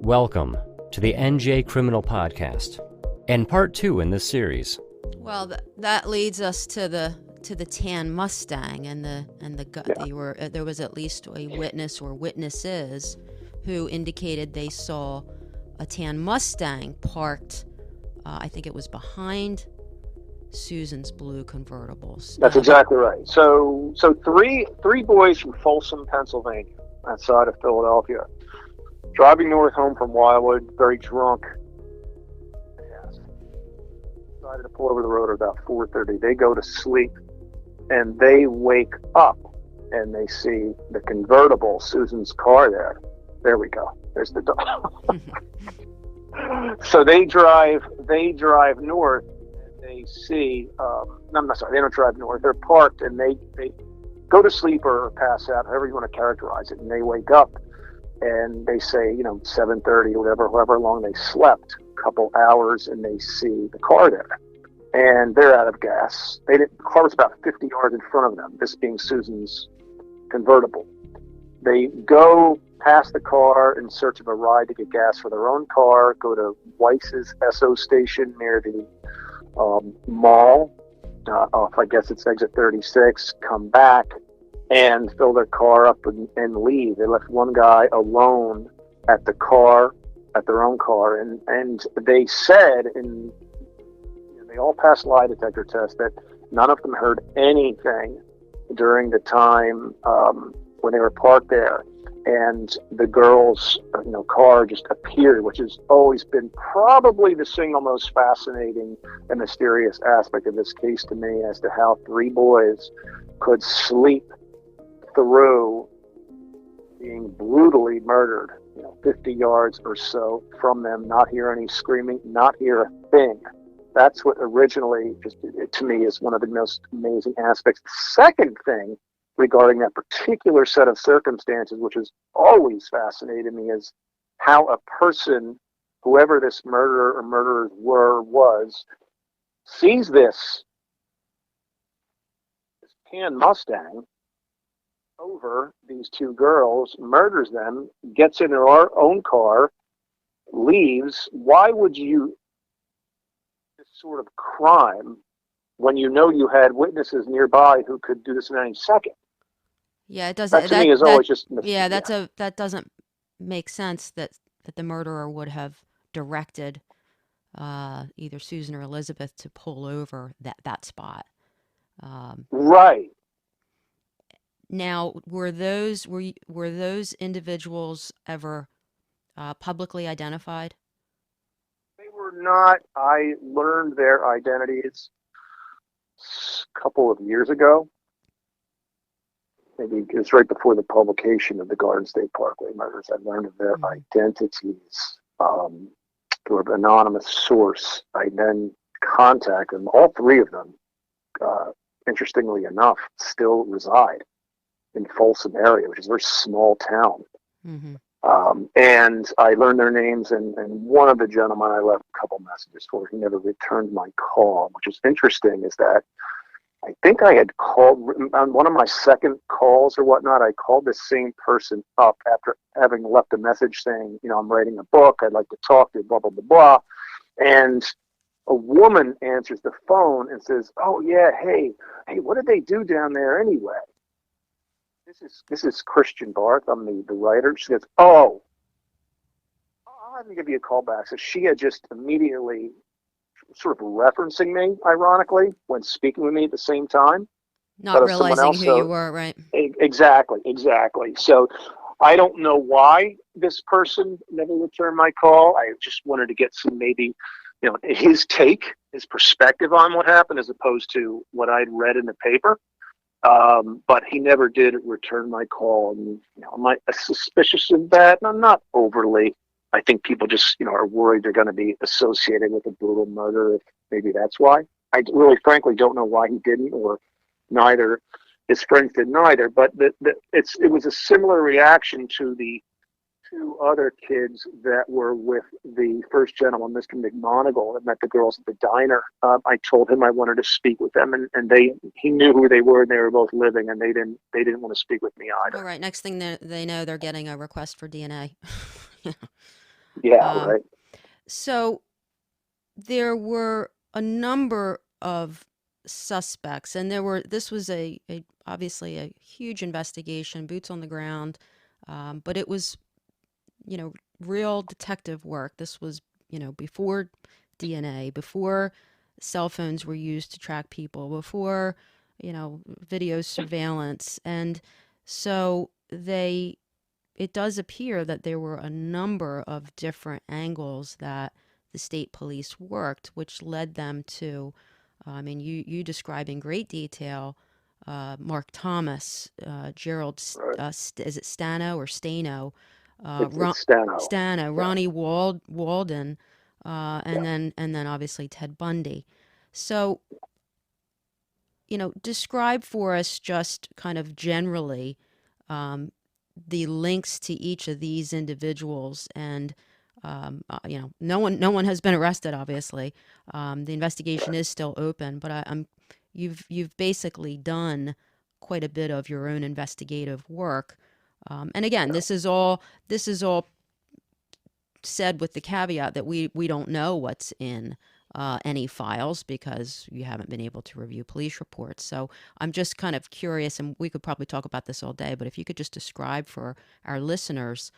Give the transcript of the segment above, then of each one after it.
Welcome to the NJ Criminal Podcast, and part 2 in this series. Well, that leads us to the tan Mustang, and there was at least a witness or witnesses who indicated they saw a tan Mustang parked. I think it was behind Susan's blue convertibles. That's exactly right. So three boys from Folsom, Pennsylvania, outside of Philadelphia, driving north home from Wildwood, very drunk. Yes. Decided to pull over the road at about 4:30. They go to sleep, and they wake up, and they see the convertible, Susan's car there. There we go. There's the dog. So they drive north. They see, I'm not sorry, they don't drive north. They're parked, and they go to sleep or pass out, however you want to characterize it. And they wake up, and they say, 7:30 or however long they slept, a couple hours, and they see the car there. And they're out of gas. The car was about 50 yards in front of them, this being Susan's convertible. They go past the car in search of a ride to get gas for their own car, go to Weiss's SO station near the mall, off, I guess it's exit 36, come back and fill their car up and leave. They left one guy alone at the car, at their own car, and they said, and they all passed lie detector tests, that none of them heard anything during the time when they were parked there. And the girl's car just appeared, which has always been probably the single most fascinating and mysterious aspect of this case to me, as to how three boys could sleep through being brutally murdered, 50 yards or so from them, not hear any screaming, not hear a thing. That's what originally, just to me, is one of the most amazing aspects. The second thing regarding that particular set of circumstances, which has always fascinated me, is how a person, whoever this murderer or murderers was, sees this tan Mustang over these two girls, murders them, gets in their own car, leaves. Why would you this sort of crime when you know you had witnesses nearby who could do this in any second? Yeah, it doesn't. That to me is always just. Yeah, that doesn't make sense. That the murderer would have directed either Susan or Elizabeth to pull over that spot. Right. Now, were those individuals ever publicly identified? They were not. I learned their identities a couple of years ago. Maybe it was right before the publication of the Garden State Parkway Murders. I learned of their identities through an anonymous source. I then contacted them. All three of them, interestingly enough, still reside in Folsom area, which is a very small town. Mm-hmm. And I learned their names, and one of the gentlemen I left a couple messages for. He never returned my call, which is interesting, is that I think I had called on one of my second calls or whatnot. I called this same person up after having left a message saying, I'm writing a book. I'd like to talk to you, blah, blah, blah, blah. And a woman answers the phone and says, "Oh yeah, hey, what did they do down there anyway?" This is Christian Barth. I'm the writer. She goes, "Oh, I'll have to give you a call back." So she had just immediately sort of referencing me, ironically, when speaking with me at the same time. Not realizing who you were, right? Exactly. So I don't know why this person never returned my call. I just wanted to get some, maybe, his take, his perspective on what happened, as opposed to what I'd read in the paper. But he never did return my call. And, am I suspicious of that? I'm not overly. I think people just, are worried they're going to be associated with a brutal murder. If maybe that's why. I really, frankly, don't know why he didn't, or neither. His friends did neither. But it was a similar reaction to the two other kids that were with the first gentleman, Mr. McMonigal, that met the girls at the diner. I told him I wanted to speak with them, and he knew who they were, and they were both living, and they didn't want to speak with me either. All right. Next thing they know, they're getting a request for DNA. Yeah, right. So there were a number of suspects, and this was obviously a huge investigation, boots on the ground, but it was, real detective work. This was, before DNA, before cell phones were used to track people, before, video surveillance. And so it does appear that there were a number of different angles that the state police worked, which led them to, you describe in great detail, Mark Thomas, Gerald, Right. is it Stano or Stano? It's Stano. Stano, Yeah. Ronnie Walden, and then obviously Ted Bundy. So, describe for us just kind of generally um, the links to each of these individuals, and no one has been arrested. Obviously, the investigation is still open, but you've basically done quite a bit of your own investigative work. And again, this is all said with the caveat that we don't know what's in any files because you haven't been able to review police reports. So I'm just kind of curious, and we could probably talk about this all day, but if you could just describe for our listeners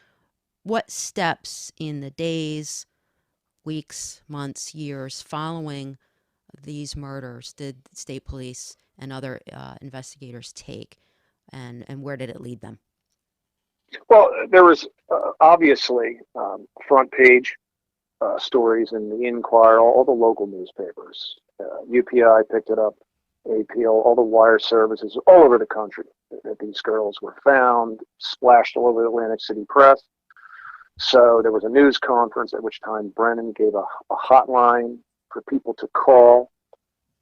what steps in the days, weeks, months, years following these murders did state police and other investigators take, and where did it lead them? Well, there was obviously front page stories in the Inquirer, all the local newspapers. UPI picked it up, APL, all the wire services all over the country that these girls were found, splashed all over the Atlantic City press. So there was a news conference at which time Brennan gave a hotline for people to call.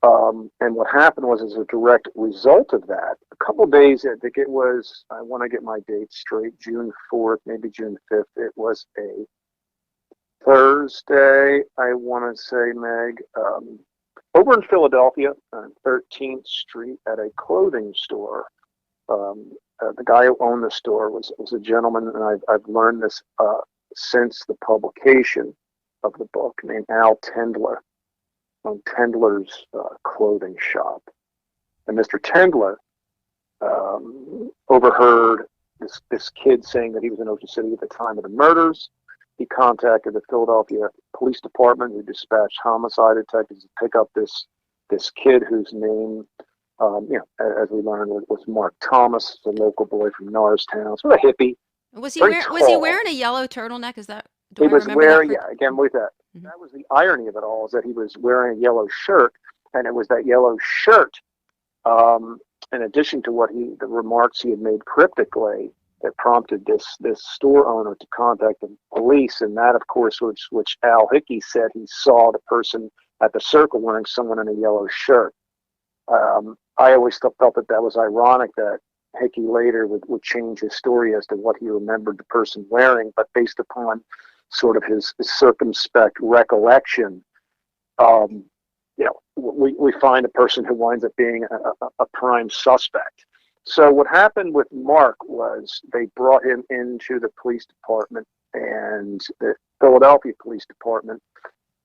And what happened was, as a direct result of that, a couple of days, I think it was, I want to get my dates straight, June 4th, maybe June 5th, it was a Thursday, I want to say, Meg, over in Philadelphia on 13th Street at a clothing store. The guy who owned the store was a gentleman, and I've learned this since the publication of the book, named Al Tendler, on Tendler's clothing shop. And Mr. Tendler overheard this kid saying that he was in Ocean City at the time of the murders. He contacted the Philadelphia Police Department, who dispatched homicide detectives to pick up this kid whose name, as we learned, was Mark Thomas, the local boy from Norristown, sort of hippie. Was he wearing a yellow turtleneck? Is that? He was wearing, again with that. Mm-hmm. That was the irony of it all, is that he was wearing a yellow shirt, and it was that yellow shirt, in addition to the remarks he had made cryptically, that prompted this store owner to contact the police. And that, of course, which Al Hickey said he saw the person at the circle wearing someone in a yellow shirt. I always felt that was ironic that Hickey later would change his story as to what he remembered the person wearing, but based upon sort of his circumspect recollection, we find a person who winds up being a prime suspect. So what happened with Mark was they brought him into the police department, and the Philadelphia Police Department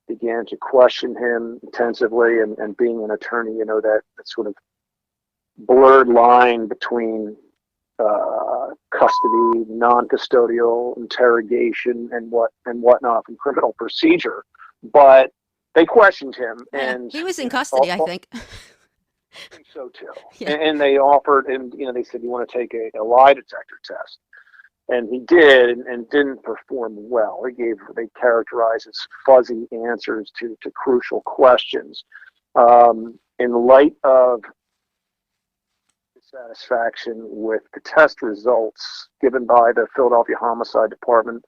began to question him intensively, and being an attorney, that sort of blurred line between custody, non-custodial interrogation, and whatnot from criminal procedure. But they questioned him, and he was in custody, I think. I think so too. Yeah. And they offered him, they said, you want to take a lie detector test, and he did, and didn't perform well. They characterized as fuzzy answers to crucial questions. In light of dissatisfaction with the test results given by the Philadelphia Homicide Department,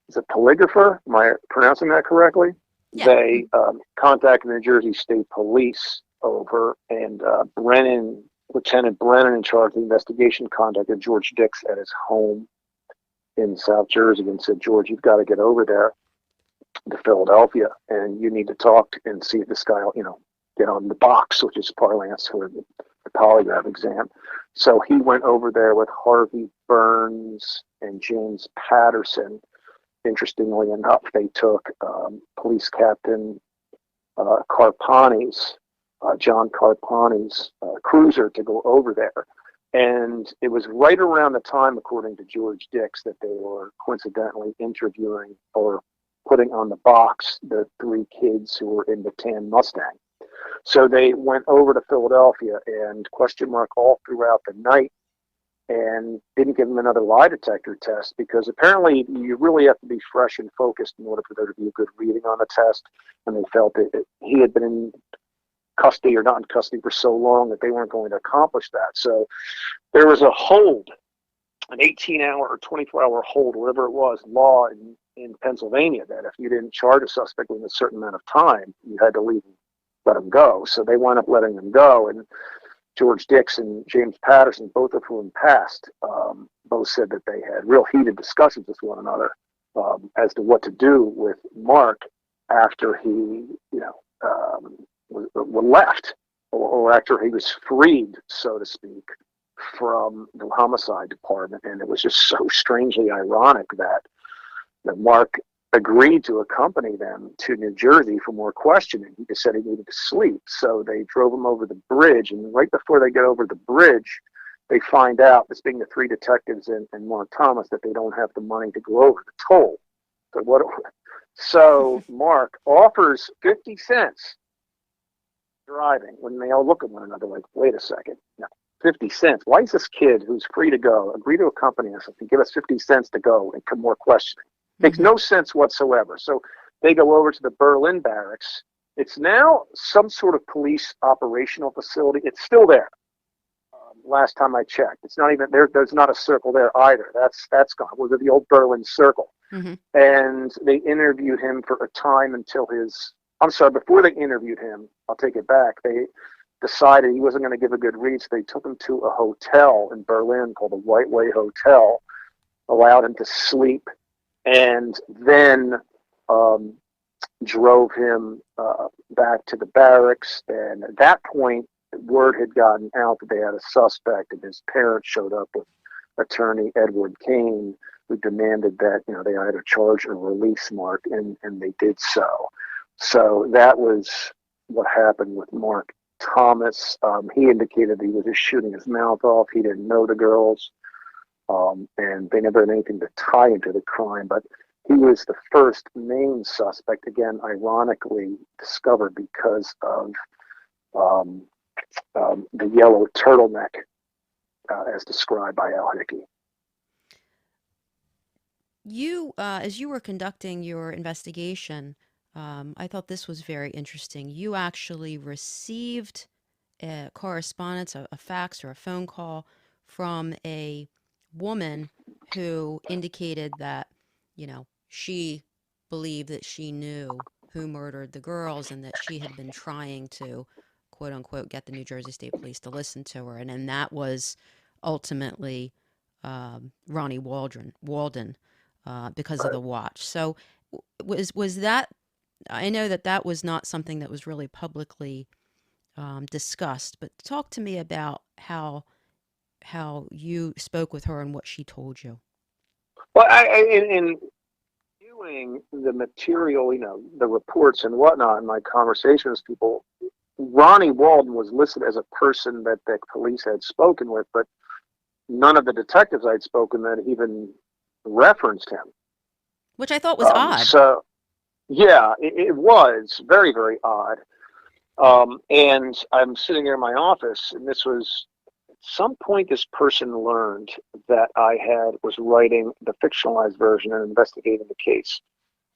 is a polygrapher, am I pronouncing that correctly? Yeah. They contacted the New Jersey State Police over, and Lieutenant Brennan, in charge of the investigation, contacted George Dix at his home in South Jersey and said, George, you've got to get over there to Philadelphia, and you need to talk and see if this guy will, get on the box, which is parlance for the polygraph exam. So he went over there with Harvey Burns and James Patterson, interestingly enough, they took Police Captain Carpani's, John Carpani's cruiser to go over there. And it was right around the time, according to George Dix, that they were coincidentally interviewing or putting on the box the 3 kids who were in the tan Mustang. So they went over to Philadelphia and question mark all throughout the night, and didn't give him another lie detector test, because apparently you really have to be fresh and focused in order for there to be a good reading on the test. And they felt that he had been in custody or not in custody for so long that they weren't going to accomplish that. So there was a hold, an 18-hour or 24-hour hold, whatever it was, law in Pennsylvania, that if you didn't charge a suspect within a certain amount of time, you had to leave and let him go. So they wound up letting them go. And George Dix and James Patterson, both of whom passed, both said that they had real heated discussions with one another as to what to do with Mark after he, was left, or after he was freed, so to speak, from the homicide department. And it was just so strangely ironic that Mark agreed to accompany them to New Jersey for more questioning. He just said he needed to sleep. So they drove him over the bridge, and right before they get over the bridge, they find out, this being the 3 detectives and Mark Thomas, that they don't have the money to go over the toll. So Mark offers 50 cents driving, when they all look at one another like, wait a second, no, 50 cents. Why is this kid who's free to go agree to accompany us and give us 50 cents to go and come more questioning? Makes no sense whatsoever. So they go over to the Berlin barracks. It's now some sort of police operational facility. It's still there. Last time I checked, it's not even there. There's not a circle there either. That's gone. It was the old Berlin Circle. And they interviewed him for a time until before they interviewed him, I'll take it back. They decided he wasn't going to give a good read, so they took him to a hotel in Berlin called the White Way Hotel, allowed him to sleep, and then drove him back to the barracks. And at that point, word had gotten out that they had a suspect, and his parents showed up with attorney Edward Kane, who demanded that they either charge or release Mark, and they did so. So that was what happened with Mark Thomas. He indicated that he was just shooting his mouth off. He didn't know the girls, and they never had anything to tie him to the crime. But he was the first main suspect, again, ironically discovered because of the yellow turtleneck, as described by Al Hickey. You, as you were conducting your investigation, I thought this was very interesting. You actually received a correspondence, a fax or a phone call from a woman who indicated that, she believed that she knew who murdered the girls, and that she had been trying to, quote unquote, get the New Jersey State Police to listen to her. And that was ultimately Ronnie Walden, because of the watch. So was that, I know that was not something that was really publicly discussed, but talk to me about how you spoke with her and what she told you. Well, in viewing the material, the reports and whatnot, in my conversations with people, Ronnie Walden was listed as a person that the police had spoken with, but none of the detectives I'd spoken that even referenced him. Which I thought was odd. So, yeah, it was very, very odd. And I'm sitting there in my office, and this was, at some point this person learned that I was writing the fictionalized version and investigating the case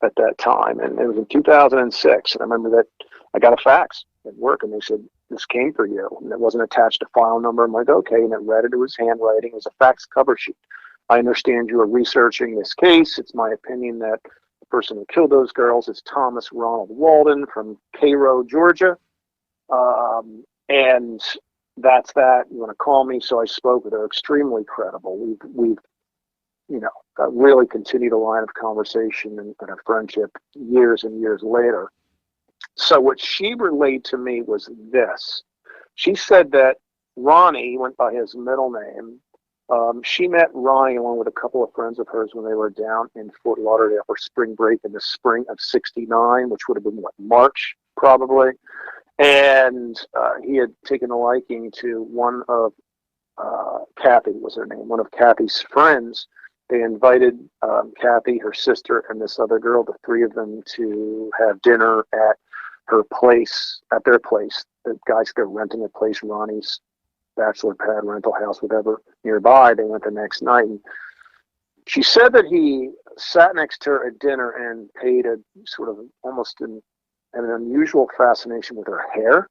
at that time. And it was in 2006. And I remember that I got a fax at work, and they said, this came for you. And it wasn't attached to file number. I'm like, okay. And it read it. It was handwriting. It was a fax cover sheet. I understand you are researching this case. It's my opinion that the person who killed those girls is Thomas Ronald Walden from Cairo, Georgia. And that's that. You want to call me? So I spoke with her. Extremely credible. We've really continued a line of conversation and a friendship years and years later. So what she relayed to me was this. She said that Ronnie, went by his middle name, She met Ronnie along with a couple of friends of hers when they were down in Fort Lauderdale for spring break in the spring of '69, which would have been, March, probably. And he had taken a liking to one of Kathy was her name, one of Kathy's friends. They invited Kathy, her sister, and this other girl, the three of them, to have dinner at her place, at their place. The guys were renting a place, Ronnie's bachelor pad, rental house, whatever, nearby. They went the next night. And she said that he sat next to her at dinner and paid a sort of almost an unusual fascination with her hair.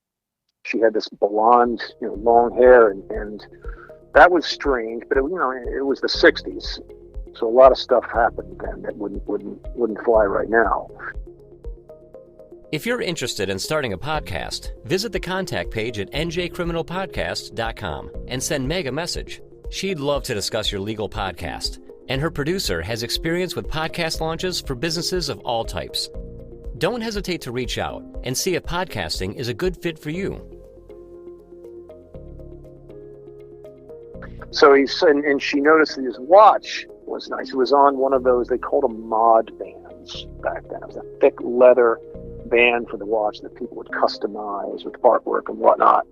She had this blonde, long hair, and that was strange. But it was the '60s, so a lot of stuff happened then that wouldn't fly right now. If you're interested in starting a podcast, visit the contact page at njcriminalpodcast.com and send Meg a message. She'd love to discuss your legal podcast, and her producer has experience with podcast launches for businesses of all types. Don't hesitate to reach out and see if podcasting is a good fit for you. So and she noticed that his watch was nice. It was on one of those, they called them mod bands back then. It was a thick leather band for the watch that people would customize with artwork and whatnot.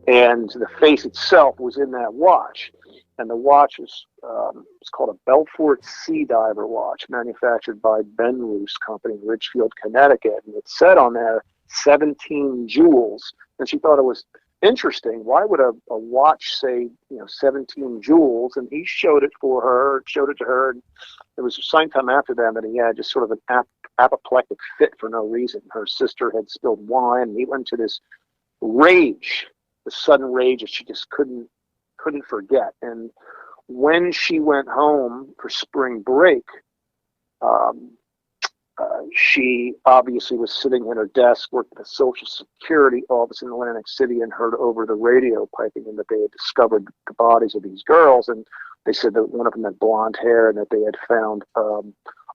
And the face itself was in that watch. And the watch was it's called a Belfort Sea Diver watch, manufactured by Ben Roos Company in Ridgefield, Connecticut. And it said on there 17 jewels. And she thought it was interesting. Why would a watch say 17 jewels? And he showed it to her, and it was sometime after that he had just sort of an apoplectic fit for no reason. Her sister had spilled wine, and he went to this sudden rage that she just couldn't forget. And when she went home for spring break, she obviously was sitting at her desk working at the Social Security office in Atlantic City and heard over the radio piping in that they had discovered the bodies of these girls. And they said that one of them had blonde hair and that they had found a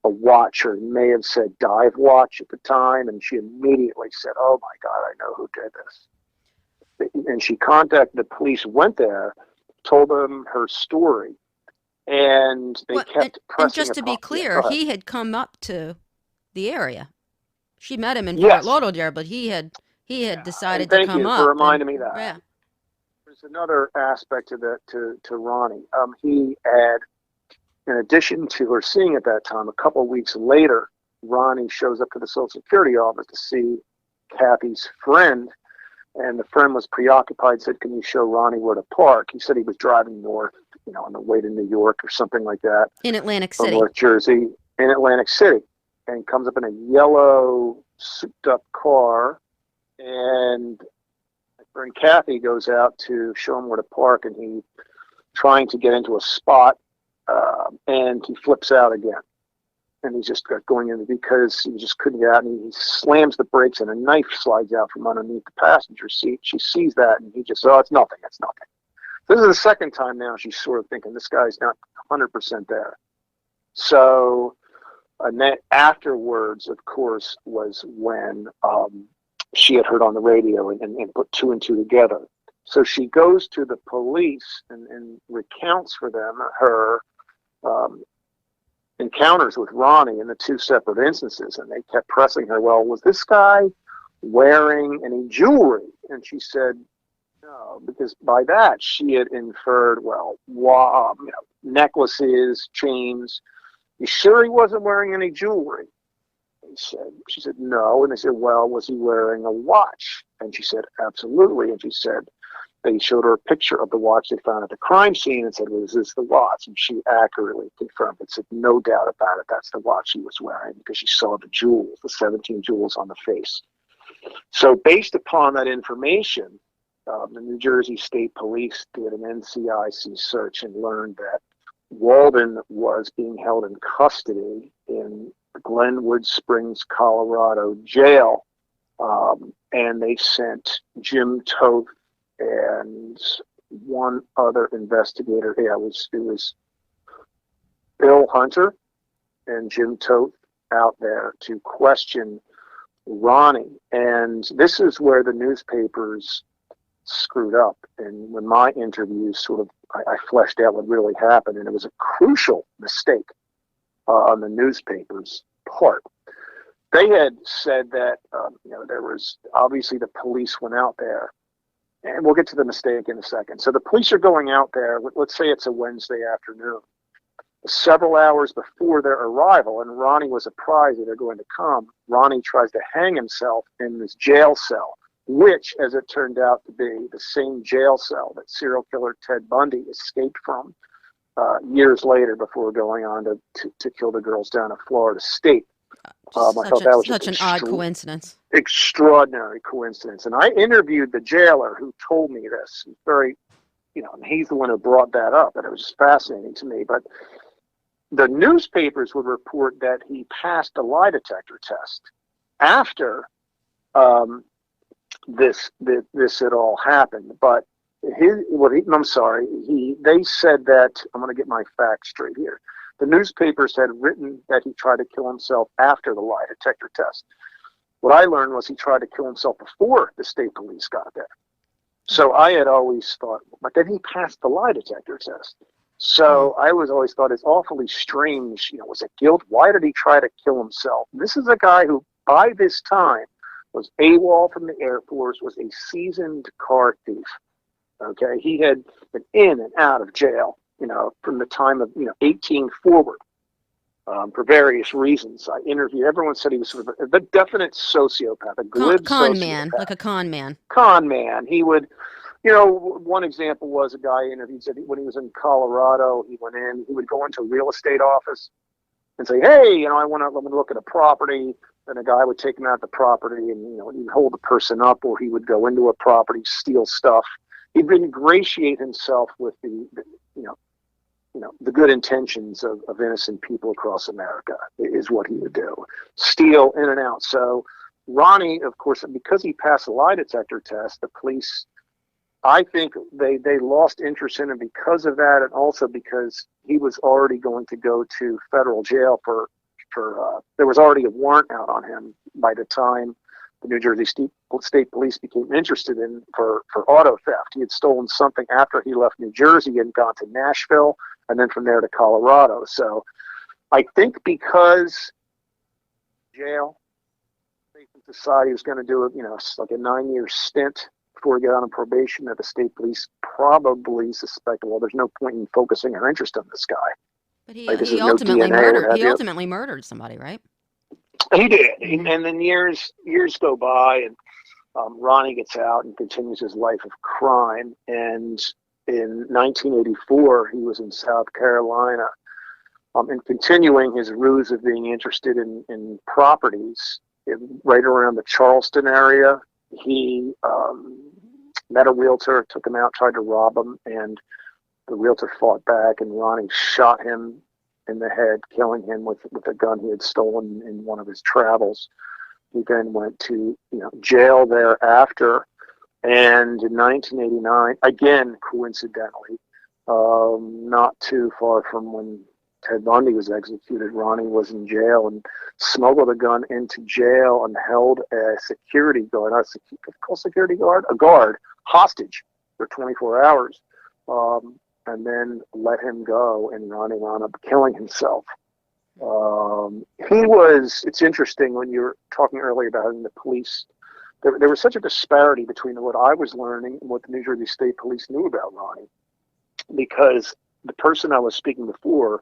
watch, or may have said dive watch at the time. And she immediately said, "Oh my God, I know who did this." And she contacted the police, went there, told them her story, and they kept pressing. And just to be clear, he had come up to the area. She met him in Yes. Fort Lauderdale, but he had decided to come up. Thank you for reminding me that. Yeah. There's another aspect to that to Ronnie. He had, in addition to her seeing at that time, a couple of weeks later, Ronnie shows up to the Social Security office to see Kathy's friend, and the friend was preoccupied, said, "Can you show Ronnie where to park?" He said he was driving north, on the way to New York or something like that. In Atlantic From City. North Jersey, in Atlantic City. And comes up in a yellow, souped-up car, and my friend Kathy goes out to show him where to park, and he's trying to get into a spot, and he flips out again. And he's just going in because he just couldn't get out, and he slams the brakes, and a knife slides out from underneath the passenger seat. She sees that, and he just, it's nothing. This is the second time now she's sort of thinking this guy's not 100% there. So... And then afterwards, of course, was when she had heard on the radio and put two and two together. So she goes to the police and recounts for them her encounters with Ronnie in the two separate instances. And they kept pressing her, "Well, was this guy wearing any jewelry?" And she said no, because by that she had inferred, necklaces, chains. "You sure he wasn't wearing any jewelry?" She said, "No." And they said, "Well, was he wearing a watch?" And she said, "Absolutely." And she said, they showed her a picture of the watch they found at the crime scene and said, "Well, is this the watch?" And she accurately confirmed it, said, "No doubt about it, that's the watch he was wearing," because she saw the jewels, the 17 jewels on the face. So based upon that information, the New Jersey State Police did an NCIC search and learned that Walden was being held in custody in Glenwood Springs, Colorado jail, and they sent Jim Toth and one other investigator. Yeah, it was Bill Hunter and Jim Toth out there to question Ronnie. And this is where the newspapers screwed up. And when my interviews sort of, I fleshed out what really happened, and it was a crucial mistake on the newspaper's part. They had said that, there was obviously the police went out there, and we'll get to the mistake in a second. So the police are going out there, let's say it's a Wednesday afternoon, several hours before their arrival, and Ronnie was apprised that they're going to come. Ronnie tries to hang himself in this jail cell, which, as it turned out to be, the same jail cell that serial killer Ted Bundy escaped from years later before going on to kill the girls down at Florida State. I thought that was such an odd coincidence. Extraordinary coincidence. And I interviewed the jailer who told me this. Very, and he's the one who brought that up, and it was just fascinating to me. But the newspapers would report that he passed a lie detector test after this had all happened. But they said that, I'm going to get my facts straight here. The newspapers had written that he tried to kill himself after the lie detector test. What I learned was he tried to kill himself before the state police got there. So I had always thought, but then he passed the lie detector test. So I always thought it's awfully strange. Was it guilt? Why did he try to kill himself? This is a guy who, by this time, was AWOL from the Air Force, was a seasoned car thief. Okay, he had been in and out of jail, from the time of 18 forward, for various reasons. I interviewed. Everyone said he was sort of a definite sociopath, a glib con sociopath. man, like a con man. Con man. He would. One example was a guy interviewed said when he was in Colorado, he went in. He would go into a real estate office and say, "Hey, I want to look at a property." And a guy would take him out the property, and he'd hold the person up, or he would go into a property, steal stuff. He'd ingratiate himself with the good intentions of innocent people across America is what he would do. Steal in and out. So Ronnie, of course, because he passed the lie detector test, the police, I think they lost interest in him because of that, and also because he was already going to go to federal jail for there was already a warrant out on him by the time the New Jersey State Police became interested in for auto theft. He had stolen something after he left New Jersey and gone to Nashville, and then from there to Colorado. So I think because jail, decided he was going to do like a 9-year stint before he got on probation, that the state police probably suspected, well, there's no point in focusing our interest on this guy. But he ultimately murdered. He ultimately murdered somebody, right? He did, and then years go by, and Ronnie gets out and continues his life of crime. And in 1984, he was in South Carolina, and continuing his ruse of being interested in properties right around the Charleston area. He met a realtor, took him out, tried to rob him, and the realtor fought back, and Ronnie shot him in the head, killing him with a gun he had stolen in one of his travels. He then went to jail thereafter, and in 1989, again coincidentally, not too far from when Ted Bundy was executed, Ronnie was in jail and smuggled a gun into jail and held a security guard, a guard hostage for 24 hours. And then let him go, and Ronnie wound up killing himself. It's interesting when you were talking earlier about the police, there was such a disparity between what I was learning and what the New Jersey State Police knew about Ronnie, because the person I was speaking before,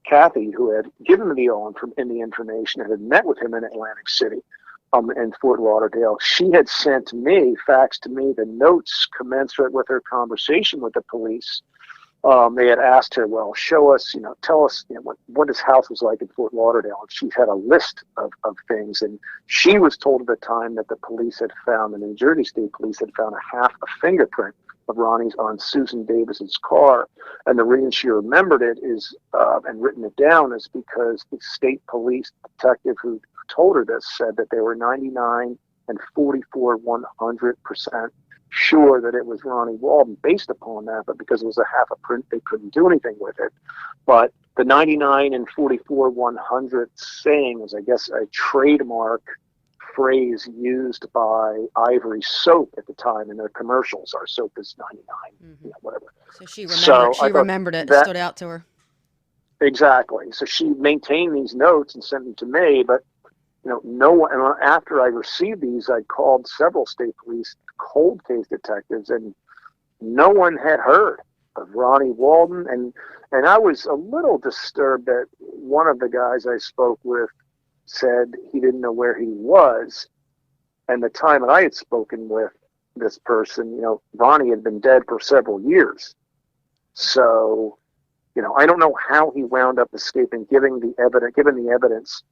Kathy, who had given me the information and had met with him in Atlantic City, in Fort Lauderdale, she had faxed to me the notes commensurate with her conversation with the police. They had asked her, well, show us, tell us what his house was like in Fort Lauderdale. And she had a list of things. And she was told at the time that the New Jersey State Police had found a fingerprint of Ronnie's on Susan Davis's car. And the reason she remembered it is, and written it down, is because the state police detective who told her this said that they were 99 and 44 100% sure that it was Ronnie Walden based upon that, but because it was a half a print, they couldn't do anything with it. But the 99 and 44 100 saying was, I guess, a trademark phrase used by Ivory Soap at the time in their commercials. Our soap is 99, whatever. So she remembered it. It stood out to her. Exactly. So she maintained these notes and sent them to me, but no one. And after I received these, I called several state police cold case detectives, and no one had heard of Ronnie Walden. And I was a little disturbed that one of the guys I spoke with said he didn't know where he was. And the time that I had spoken with this person, Ronnie had been dead for several years. So, I don't know how he wound up escaping, given the evidence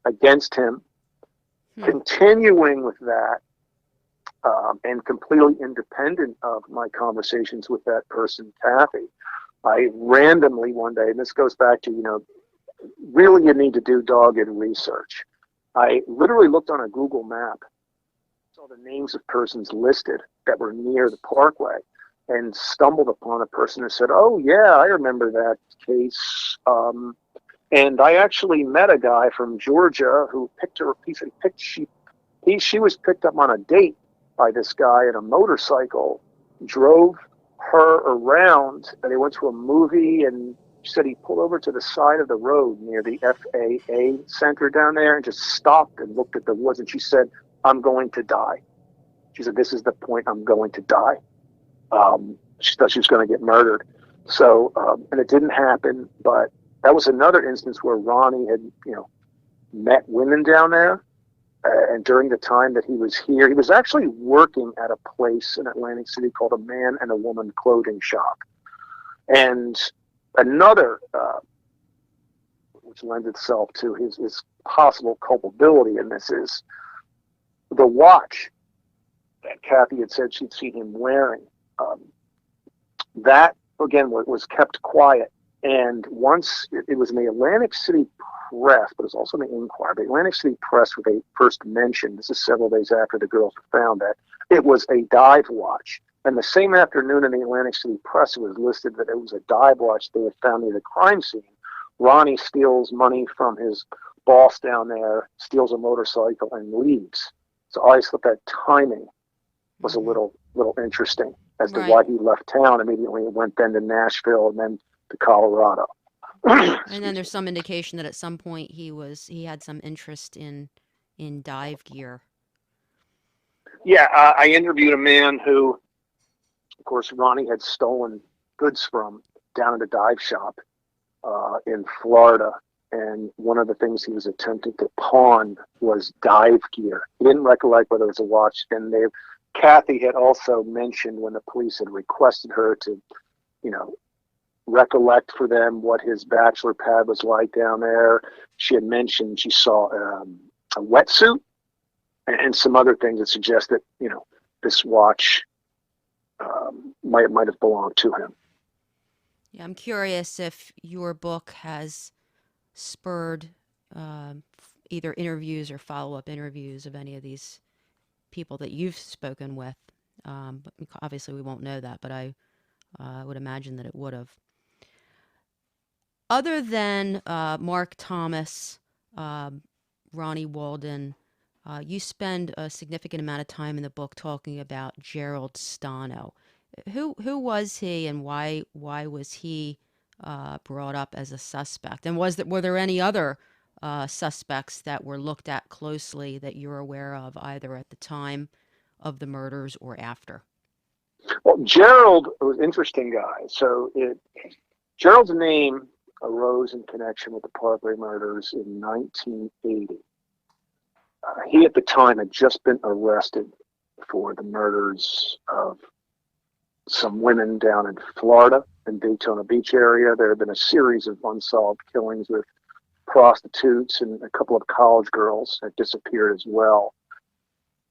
against him. Continuing with that, and completely independent of my conversations with that person, Kathy, I randomly one day, and this goes back to, really you need to do dogged research. I literally looked on a Google map, saw the names of persons listed that were near the parkway, and stumbled upon a person who said, "Oh yeah, I remember that case." And I actually met a guy from Georgia who picked her. She was picked up on a date by this guy in a motorcycle, drove her around, and they went to a movie, and she said he pulled over to the side of the road near the FAA center down there and just stopped and looked at the woods, and she said, "I'm going to die." She said, "This is the point, I'm going to die." She thought she was going to get murdered. So, and it didn't happen, but that was another instance where Ronnie had, met women down there. And during the time that he was here, he was actually working at a place in Atlantic City called a Man and a Woman Clothing Shop. And another, which lends itself to his possible culpability in this, is the watch that Kathy had said she'd seen him wearing. That, again, was kept quiet. And once it was in the Atlantic City Press, but it was also in the Inquirer. The Atlantic City Press, where they first mentioned, this is several days after the girls were found, that it was a dive watch. And the same afternoon in the Atlantic City Press, it was listed that it was a dive watch they had found near the crime scene. Ronnie steals money from his boss down there, steals a motorcycle, and leaves. So I always thought that timing was a little interesting as to why he left town immediately and went then to Nashville and then to Colorado. And then there's some indication that at some point he had some interest in dive gear. Yeah, I interviewed a man who, of course, Ronnie had stolen goods from down at a dive shop in Florida. And one of the things he was attempting to pawn was dive gear. He didn't recollect whether it was a watch. And Kathy had also mentioned when the police had requested her to, recollect for them what his bachelor pad was like down there. She had mentioned she saw a wetsuit and some other things that suggest that, this watch might have belonged to him. Yeah, I'm curious if your book has spurred either interviews or follow-up interviews of any of these people that you've spoken with. But obviously we won't know that, but I would imagine that it would have. Other than Mark Thomas, Ronnie Walden, you spend a significant amount of time in the book talking about Gerald Stano. Who was he, and why was he brought up as a suspect? And were there any other suspects that were looked at closely that you're aware of, either at the time of the murders or after? Well, Gerald was an interesting guy. So Gerald's name arose in connection with the Parkway murders in 1980. He, at the time, had just been arrested for the murders of some women down in Florida, in Daytona Beach area. There had been a series of unsolved killings with prostitutes, and a couple of college girls had disappeared as well.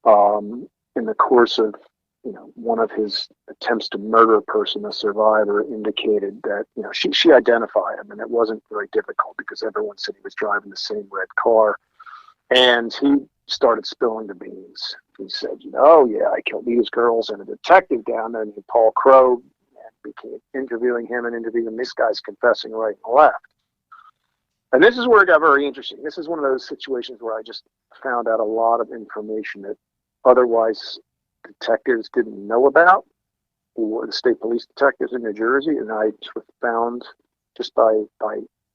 In the course of one of his attempts to murder a person, a survivor, indicated that, she identified him, and it wasn't very difficult because everyone said he was driving the same red car. And he started spilling the beans. He said, "Oh yeah, I killed these girls." And a detective down there named Paul Crow began interviewing him. This guy's confessing right and left. And this is where it got very interesting. This is one of those situations where I just found out a lot of information that otherwise detectives didn't know about, or the state police detectives in New Jersey, and I found just by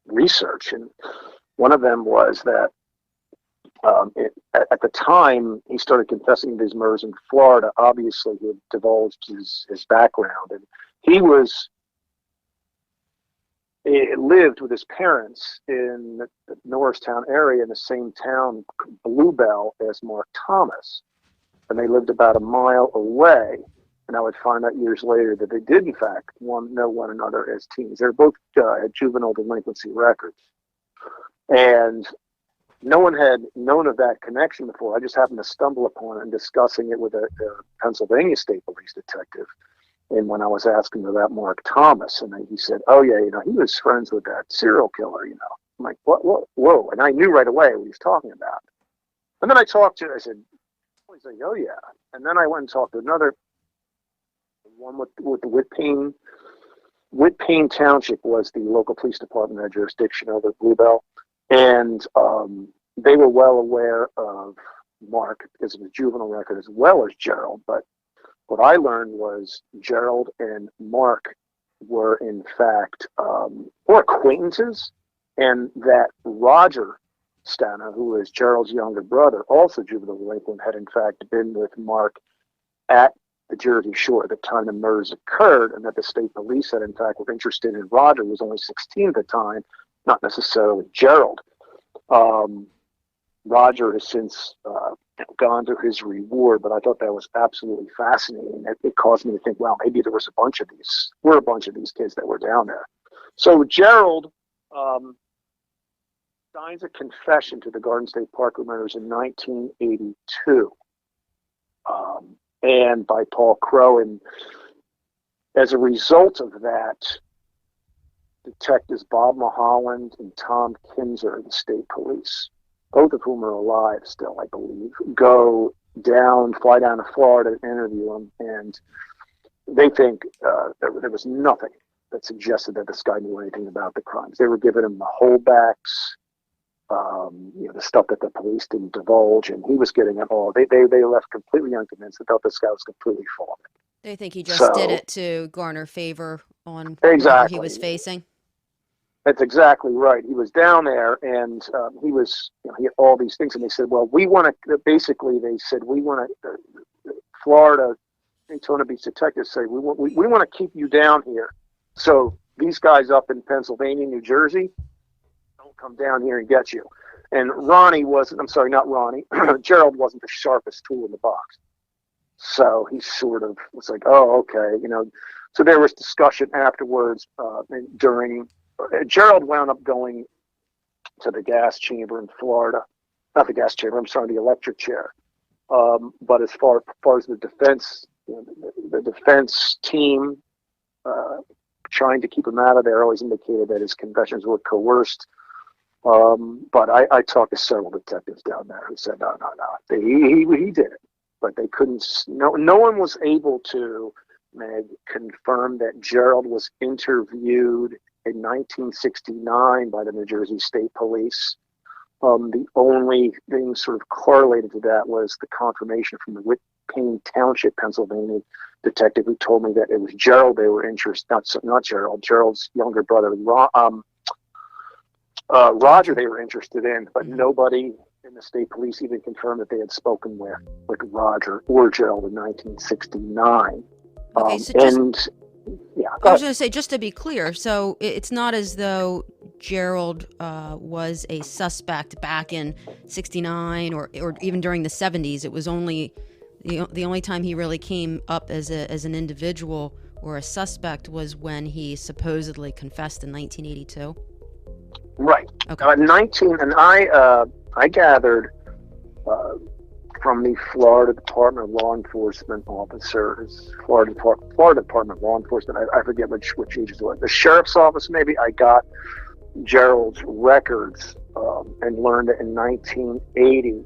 research. And one of them was that at the time he started confessing to these murders in Florida, obviously he had divulged his background, and he lived with his parents in the Norristown area, in the same town, Bluebell, as Mark Thomas. And they lived about a mile away. And I would find out years later that they did, in fact, know one another as teens. They were both had juvenile delinquency records. And no one had known of that connection before. I just happened to stumble upon it and discussing it with a Pennsylvania State Police detective. And when I was asking about Mark Thomas, and then he said, "Oh yeah, he was friends with that serial killer." I'm like, "What? Whoa!" And I knew right away what he was talking about. And then I said, he's like, "Oh yeah." And then I went and talked to another one with the Whitpain. Whitpain Township was the local police department that had jurisdiction over Bluebell, and they were well aware of Mark because of his juvenile record as well as Gerald. But what I learned was Gerald and Mark were in fact were acquaintances, and that Roger Stana, who was Gerald's younger brother, also juvenile delinquent, had in fact been with Mark at the Jersey Shore at the time the murders occurred, and that the state police had in fact were interested in Roger, who was only 16 at the time, not necessarily Gerald. Roger has since gone to his reward, but I thought that was absolutely fascinating. It caused me to think, wow, maybe there was a bunch of these kids that were down there. So Gerald signs a confession to the Garden State Parkway Murders in 1982, and by Paul Crow. And as a result of that, detectives Bob Mulholland and Tom Kinzer of the state police, both of whom are alive still, I believe, fly down to Florida and interview him, and they think there was nothing that suggested that this guy knew anything about the crimes. They were giving him the holdbacks, the stuff that the police didn't divulge, and he was getting it all. They left completely unconvinced. They thought this guy was completely full of it. They think he just did it to garner favor on whatever he was facing. That's exactly right. He was down there, and he had all these things, and they said, well, we want to, Florida, Daytona Beach detectives say, we want to keep you down here. So these guys up in Pennsylvania, New Jersey, don't come down here and get you. And Gerald wasn't the sharpest tool in the box. So he sort of was like, oh, okay. So there was discussion afterwards Gerald wound up going to the gas chamber in Florida. Not the gas chamber, the electric chair. But as far as the defense, the defense team trying to keep him out of there always indicated that his confessions were coerced. But I talked to several detectives down there who said, no. He did it. But they couldn't, no one was able to, Meg, confirm that Gerald was interviewed in 1969 by the New Jersey State Police. The only thing sort of correlated to that was the confirmation from the Whitpain Township, Pennsylvania detective, who told me that it was Gerald they were interested, not Gerald, Gerald's younger brother, Roger they were interested in, but nobody in the state police even confirmed that they had spoken with Roger or Gerald in 1969. Okay, I was going to say, just to be clear, so it's not as though Gerald was a suspect back in 69 or even during the 70s. It was only the only time he really came up as an individual or a suspect was when he supposedly confessed in 1982. Right. Okay. And I gathered from the Florida Department of Law Enforcement officers, Florida Department of Law Enforcement, I forget which agency it was. The sheriff's office, maybe. I got Gerald's records and learned that in 1980,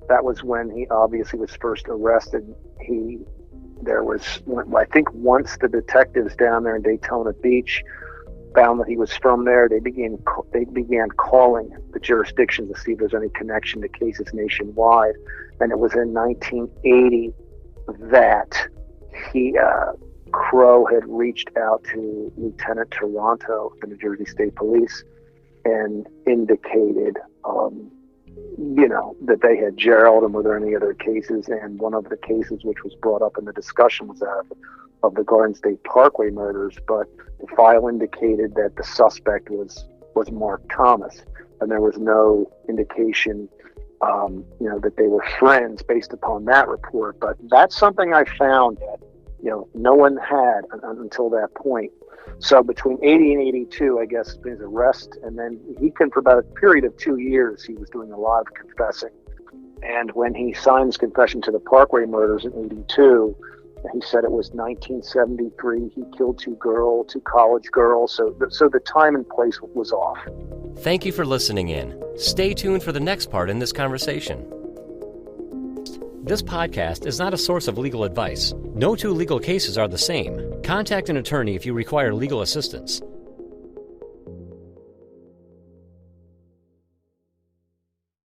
that was when he obviously was first arrested. I think once the detectives down there in Daytona Beach found that he was from there. They began calling the jurisdictions to see if there's any connection to cases nationwide. And it was in 1980 that Crow had reached out to Lieutenant Toronto, the New Jersey State Police, and indicated, that they had jailed him. Were there any other cases? And one of the cases which was brought up in the discussion was that of the Garden State Parkway murders, but the file indicated that the suspect was Mark Thomas, and there was no indication, that they were friends based upon that report. But that's something I found that, no one had until that point. So between 80 and 82, I guess, his arrest, and then for about a period of 2 years, he was doing a lot of confessing. And when he signed his confession to the Parkway murders in 82, he said it was 1973. He killed two college girls. So the time and place was off. Thank you for listening in. Stay tuned for the next part in this conversation. This podcast is not a source of legal advice. No two legal cases are the same. Contact an attorney if you require legal assistance.